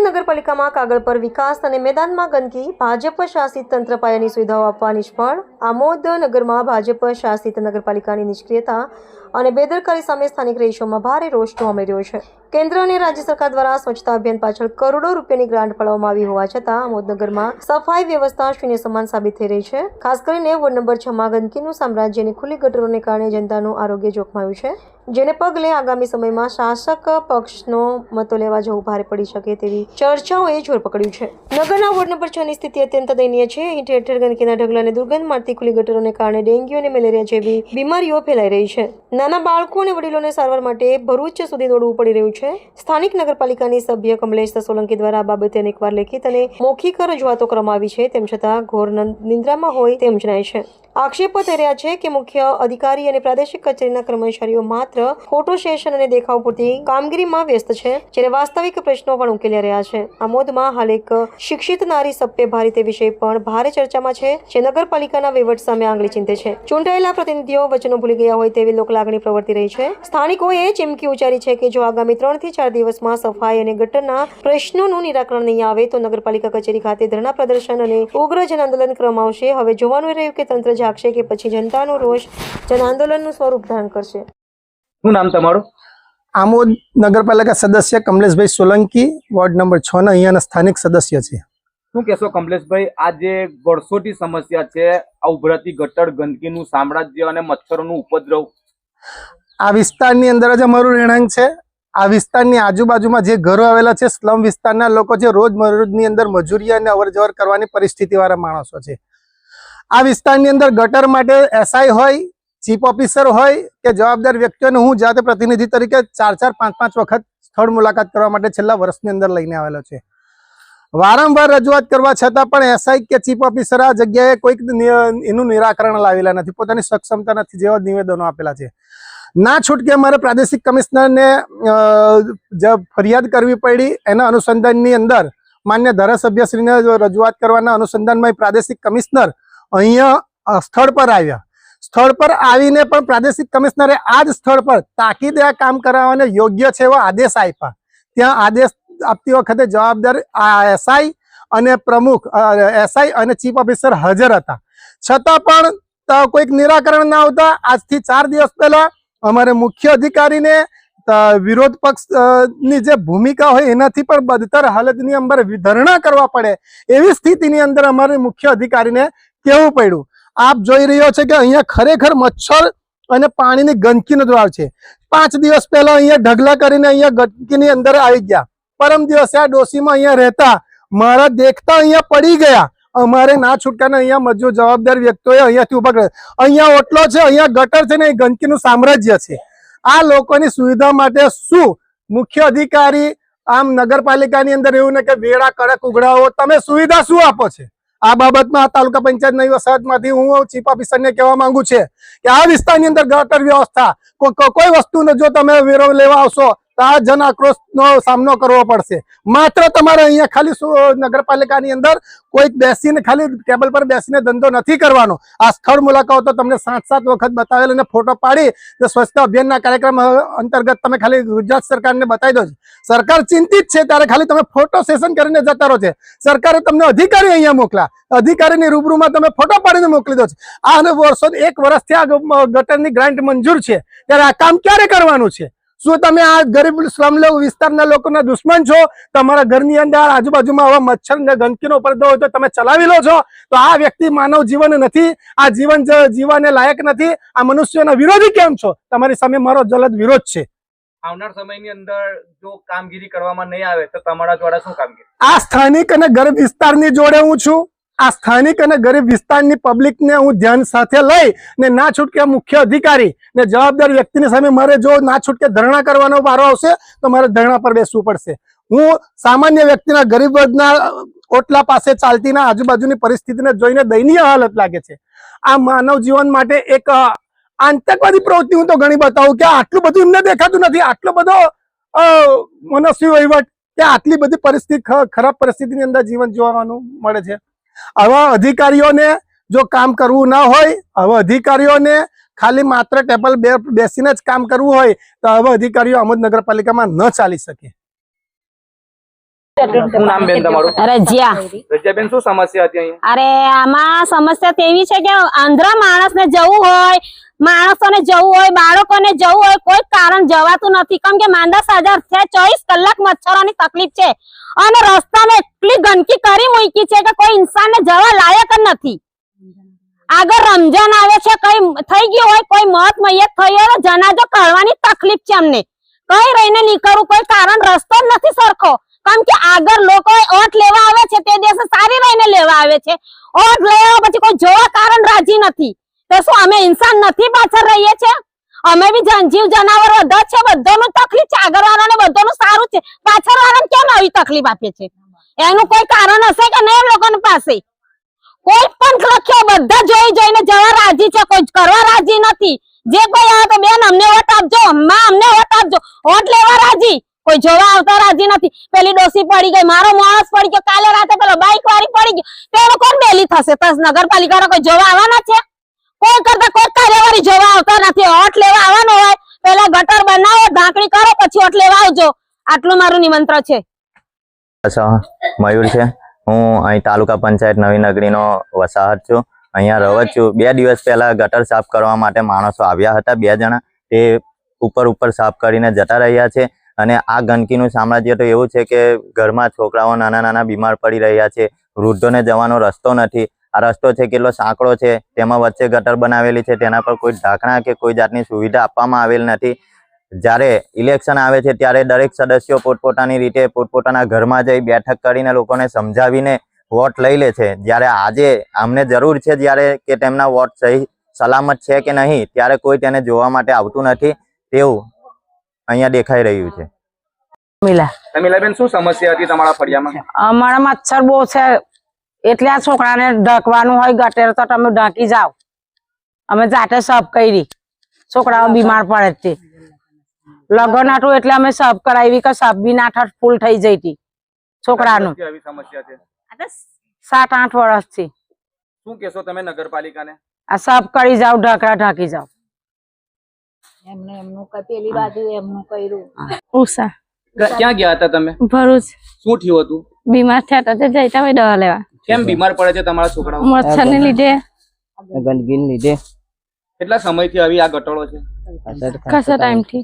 નગરપાલિકામાં કાગળ પર વિકાસ અને મેદાનમાં ગંદકી, ભાજપ શાસિત તંત્ર પાયાની સુવિધાઓ આપવા નિષ્ફળ। આમોદ નગરમાં ભાજપ શાસિત નગરપાલિકાની નિષ્ક્રિયતા અને બેદરકારી સામે સ્થાનિક રહીશોમાં ભારે રોષ જોવા મળી રહ્યો છે। કેન્દ્ર અને રાજ્ય સરકાર દ્વારા સ્વચ્છતા અભિયાન પાછળ કરોડો રૂપિયાની ગ્રાન્ટ ફાળવવામાં આવી હોવા છતાં આમોદ નગરમાં સફાઈ વ્યવસ્થા શૂન્ય સમાન સાબિત થઈ રહી છે। ખાસ કરીને વોર્ડ નંબર 6 માં ગંદકીનું સામ્રાજ્ય અને ખુલ્લી ગટરોને કારણે જનતાનું આરોગ્ય જોખમાયું છે, જેને પગલે આગામી સમયમાં શાસક પક્ષનો મતો લેવા જવું ભારે પડી શકે તેવી ચર્ચાઓએ જોર પકડ્યું છે। નગરના વોર્ડ નંબર 6 ની સ્થિતિ અત્યંત દયનીય છે। અહીં ઠેર ઠેર ગંદકીના ઢગલા અને દુર્ગંધ મારતી ખુલ્લી ગટરોને કારણે ડેન્ગ્યુ અને મેલેરિયા જેવી બીમારીઓ ફેલાઈ રહી છે। નાના બાળકો અને વડીલોને સારવાર માટે ભરૂચ સુધી દોડવું પડી રહ્યું છે। સ્થાનિક નગરપાલિકાની સભ્ય કમલેશ સોલંકી દ્વારા આ બાબતે અનેકવાર લેખિત અને મૌખિક રજૂઆતો કરવામાં આવી છે, તેમ છતાં ઘોર નિંદ્રામાં હોય તેમ જણાય છે। આક્ષેપો થઈ રહ્યા છે કે મુખ્ય અધિકારી અને પ્રાદેશિક કચેરીના કર્મચારીઓ માત્ર ફોટો સેશન અને દેખાવ પૂરતી કામગીરીમાં વ્યસ્ત છે, જ્યારે વાસ્તવિક પ્રશ્નો પણ ઉકેલી રહ્યા છે। આમોદમાં હાલ એક શિક્ષિત નારી સપ્પે ભારી તે વિષય પણ ભારે ચર્ચામાં છે, જે નગરપાલિકાના વહીવટ સામે આંગળી ચીંધે છે। ચૂંટાયેલા પ્રતિનિધિઓ વચનો ભૂલી ગયા હોય તેવી લોકલાગણી પ્રવર્તી રહી છે। સ્થાનિકોએ ચીમકી ઉચ્ચારી છે કે જો આગામી 3 થી 4 દિવસમાં સફાઈ અને ગટરના પ્રશ્નોનું નિરાકરણ નહીં આવે તો નગરપાલિકા કચેરી ખાતે ધરણા પ્રદર્શન અને ઉગ્ર જન આંદોલન કરવામાં આવશે। હવે જોવાનું રહ્યું કે તંત્ર જાગશે કે પછી જનતાનો રોષ જન આંદોલનનું સ્વરૂપ ધારણ કરશે। શું નામ તમારું? આમોદ નગરપાલિકા સદસ્ય કમલેશભાઈ સોલંકી, વોર્ડ નંબર 6 ના અહીંયાના સ્થાનિક સદસ્ય છે। શું કહેશો કમલેશભાઈ, આ જે વર્ષોથી સમસ્યા છે, આ ઉભરાતી ગટર, ગંદકીનું સામ્રાજ્ય અને મચ્છરોનું ઉપદ્રવ, આ વિસ્તારની અંદર જ અમારું રહેણાંક છે। આ વિસ્તારની આજુબાજુમાં જે ઘરો આવેલા છે, સ્લમ વિસ્તારના લોકો છે, રોજની અંદર મજૂરી અને અવરજવર કરવાની પરિસ્થિતિવાળા માણસો છે। આ વિસ્તારની અંદર ગટર માટે એસઆઈ હોય, ચીફ ઓફિસર હોય કે જવાબદાર વ્યક્તિઓને હું જાતે પ્રતિનિધિ તરીકે 4-4, 5-5 વખત સ્થળ મુલાકાત કરવા માટે છેલ્લા વર્ષની અંદર લઈને આવેલો છે। વારંવાર રજૂઆત કરવા છતાં પણ એસઆઈ કે ચીફ ઓફિસર આ જગ્યાએ કોઈક એનું નિરાકરણ લાવેલા નથી, પોતાની સક્ષમતા નથી જેવા નિવેદનો આપેલા છે। ના છૂટકે અમારે પ્રાદેશિક કમિશનરને ફરિયાદ કરવી પડી। એના અનુસંધાનની અંદર માન્ય ધારાસભ્યશ્રીને રજૂઆત કરવાના અનુસંધાનમાં પ્રાદેશિક કમિશનર અહીંયા સ્થળ પર આવ્યા। સ્થળ પર આવીને પણ પ્રાદેશિક કમિશનરે આ જ સ્થળ પર તાકીદે આ કામ કરાવવાને યોગ્ય છે એવો આદેશ આપ્યા। ત્યાં આદેશ આપતી વખતે જવાબદાર એસઆઈ અને પ્રમુખ એસઆઈ અને ચીફ ઓફિસર હાજર હતા, છતાં પણ કોઈક નિરાકરણ ના આવતા આજથી 4 દિવસ પહેલા અમારે મુખ્ય અધિકારીને વિરોધ પક્ષની જે ભૂમિકા હોય એનાથી પણ બદતર હાલતની અંદર ધરણા કરવા પડે એવી સ્થિતિની અંદર અમારે મુખ્ય અધિકારીને કહેવું પડ્યું। આપ જોઈ રહ્યો છે કે અહીંયા ખરેખર મચ્છર અને પાણીની ગંદકીનો દ્વાર છે। 5 દિવસ પહેલા અહીંયા ઢગલા કરીને અહીંયા ગંદકીની અંદર આવી ગયા। પરમ દિવસે આ ડોસીમાં અહીંયા રહેતા મારા દેખતા અહીંયા પડી ગયા। અમારે ના છૂટકાને અહીંયા મજૂર જવાબદાર વ્યક્તિઓએ અહીંયાથી ઉભા કર્યા। અહીંયા ઓટલો છે, અહીંયા ગટર છે ને એ ગંદકીનું સામ્રાજ્ય છે। આ લોકોની સુવિધા માટે શું મુખ્ય અધિકારી આમ નગરપાલિકાની અંદર એવું ને કે વેડા કડક ઉઘડાવો, તમે સુવિધા શું આપો છે? આ બાબતમાં તાલુકા પંચાયત નવી વસાહતમાંથી હું ચીફ ઓફિસરને કહેવા માંગુ છે કે આ વિસ્તારની અંદર ગટર વ્યવસ્થા કોઈ વસ્તુનો જો તમે વેરો લેવા આવશો તો આ જન આક્રોશનો સામનો કરવો પડશે। માત્ર તમારે અહીંયા ખાલી નગરપાલિકાની અંદર કોઈક બેસીને ખાલી ટેબલ પર બેસીને ધંધો નથી કરવાનો। આ સ્થળ મુલાકાતો તમને 7-7 વખત બતાવેલ અને ફોટો પાડી તો સ્વચ્છતા અભિયાનના કાર્યક્રમ અંતર્ગત તમે ખાલી ગુજરાત સરકારને બતાવી દો। સરકાર ચિંતિત છે ત્યારે ખાલી તમે ફોટો સેશન કરીને જતા રહો છે। સરકારે તમને અધિકારી અહીંયા મોકલા, અધિકારીની રૂબરૂમાં તમે ફોટો પાડીને મોકલી દો છો। આ વર્ષો 1 વર્ષથી આ ગટરની ગ્રાન્ટ મંજૂર છે, ત્યારે આ કામ ક્યારે કરવાનું છે? શું તમે આ ગરીબ સ્લમ વિસ્તારના લોકોના દુશ્મન છો? તમારા ઘરની અંદર આજુબાજુમાં આવા મચ્છર ને ગંદકીનો ઉપદ્રવ હોય તો તમે ચલાવી લો છો? તો આ વ્યક્તિ માનવ જીવન નથી, આ જીવન જીવવાને લાયક નથી। આ મનુષ્યના વિરોધી કેમ છો? તમારી સામે મારો જલદ વિરોધ છે। આવનાર સમયની અંદર જો કામગીરી કરવામાં નહીં આવે તો તમારા દ્વારા શું કામગીરી? આ સ્થાનિક અને ગરીબ વિસ્તારની જોડે હું છું। આ સ્થાનિક અને ગરીબ વિસ્તારની પબ્લિકને હું ધ્યાન સાથે લઈ ને ના છૂટકે મુખ્ય અધિકારી ને જવાબદાર વ્યક્તિની સામે મારે જો ના છૂટકે ધરણા કરવાનો વારો આવશે તો મારે ધરણા પર બેસવું પડશે। હું સામાન્ય વ્યક્તિના ગરીબ વર્ગના ઓટલા પાસે ચાલતીના આજુબાજુની પરિસ્થિતિને જોઈને દયનીય હાલત લાગે છે। આ માનવ જીવન માટે એક આતંકવાદી પ્રવૃત્તિ હું તો ઘણી બતાવું કે આટલું બધું એમને દેખાતું નથી, આટલો બધો મનસ્વી વહીવટ કે આટલી બધી પરિસ્થિતિ ખરાબ પરિસ્થિતિની અંદર જીવન જીવવાનું મળે છે। આવા અધિકારીઓને જો કામ કરવું ના હોય, આવા અધિકારીઓને ખાલી માત્ર ટેબલ બેસીને જ કામ કરવું હોય તો આવા અધિકારીઓ આમોદ નગરપાલિકામાં ન ચાલી શકે। શું નામ બેન તમારું? રજિયા. રજ્યાબેન, શું સમસ્યા હતી અહીંયા? અરે આમાં સમસ્યા તેવી છે કે આંધ્ર માણસને જવું હોય, માણસોને જવું હોય, બાળકોને જવું હોય, કોઈ કારણ જવાતું નથી. કેમ કે માંદા સાજા થયા 24 કલાક મચ્છરોની તકલીફ છે અને રસ્તામાં એટલી ગંદકી કરી મૂકી છે કે કોઈ ઇન્સાનને જવા લાયક જ નથી. આગળ રમજાન આવે છે, કઈ થઈ ગયું હોય, કોઈ મોત મૈયત થઈ હોય, જનાજો કાઢવાની તકલીફ છે અમને. કઈ રહીને નીકળવું, કોઈ કારણ રસ્તો જ નથી સરખો. કેમ કે આગળ લોકો ઓટ લેવા આવે છે, તે દિવસે સારી રહીને લેવા આવે છે. ઓટ લેવા પછી કોઈ જોવા કારણ રાજી નથી. તો શું અમે ઇન્સાન નથી પાછળ રહીએ છીએ? અમે બી જીવ જનાવર બધા છે, બધાનું તકલીફ છે. આગળ વાળાને બધાનું સારું છે, પાછળ વાળાને કેમ આવી તકલીફ આપે છે? એનું કોઈ કારણ હશે કે નહીં? લોકોની પાસે કોઈ પણ લખ્યો, બધા જોઈને જવા રાજી છે, કોઈ કરવા રાજી નથી. જે કોઈ આવે તો બેન અમને વોટ આપજો, માં અમને વોટ આપજો, વોટ લેવા રાજી, કોઈ જોવા આવતા રાજી નથી. પેલી ડોસી પડી ગઈ, મારો માણસ પડી ગયો, કાલે રાતે પેલો બાઈક વાળી પડી ગયો, તો એનો કોણ બેલી થશે? નગરપાલિકાનો કોઈ જોવા આવવાના છે? કોઈ કરતા કોઈ કાર્યવાહી જોવા આવતા નથી. વોટ લેવા આવવાનો હોય પેલા ગટર બનાવો, ઢાંકણી કરો, પછી વોટ લેવા આવજો. આટલું મારું નિમંત્રણ છે. મયુર છે. હું અહીં તાલુકા પંચાયત નવી નગરીનો વસાહત છું. અહીંયા રહું છું. 2 દિવસ પહેલા ગટર સાફ કરવા માટે માણસો આવ્યા હતા, 2 જણા. તે ઉપર સાફ કરીને જતા રહ્યા છે. અને આ ગંદકીનું સામ્રાજ્ય તો એવું છે કે ઘરમાં છોકરાઓ નાના બીમાર પડી રહ્યા છે. વૃદ્ધોને જવાનો રસ્તો નથી. આ રસ્તો છે કેટલો સાંકડો છે, તેમાં વચ્ચે ગટર બનાવેલી છે, તેના પર કોઈ ઢાંકણા કે કોઈ જાતની સુવિધા આપવામાં આવેલ નથી. જ્યારે ઇલેક્શન આવે છે ત્યારે દરેક સદસ્યો પોતપોતાની રીતે પોતપોતાના ઘરમાં જઈ બેઠક કરીને લોકોને સમજાવીને વોટ લઈ લે છે. જ્યારે આજે અમને જરૂર છે જ્યારે કે તેમના વોટ સહી સલામત છે કે નહીં, ત્યારે કોઈ તેને જોવા માટે આવતું નથી. તેવું અહીંયા દેખાઈ રહ્યું છે. રમીલાબેન, શું સમસ્યા હતી તમારા ફળિયામાં? અમારા મચ્છર બહુ છે, એટલે આ છોકરાને ઢાંકવાનું હોય ગટેર તો તમે ઢાંકી જાઓ. અમે જાતે સાફ કરી, છોકરાઓ બીમાર પડે છે. લગન હતું એટલે અમે સાફ કરાવી કે સાફ બી ના ફૂલ થઈ જઈ હતી છોકરાનું. આવી સમસ્યા છે 7-8 વર્ષથી. શું કહેશો તમે નગરપાલિકાને? આ સાફ કરી જાઓ, ઢાંકડા ઢાંકી જાઓ. એમનું પેલી બાજુ એમનું કર્યું. ઉષા. ક્યાં ગયા હતા તમે? ભરૂચ. શું થયું હતું? બીમાર થયા હતા, જઈતા હોય દવા લેવા. કેમ બીમાર પડે છે તમારા છોકરાઓ? મચ્છર ને લીધે, ગંદકીને લીધે. કેટલા સમયથી આવી આ ગટરો છે? ખાસા ટાઈમ થી.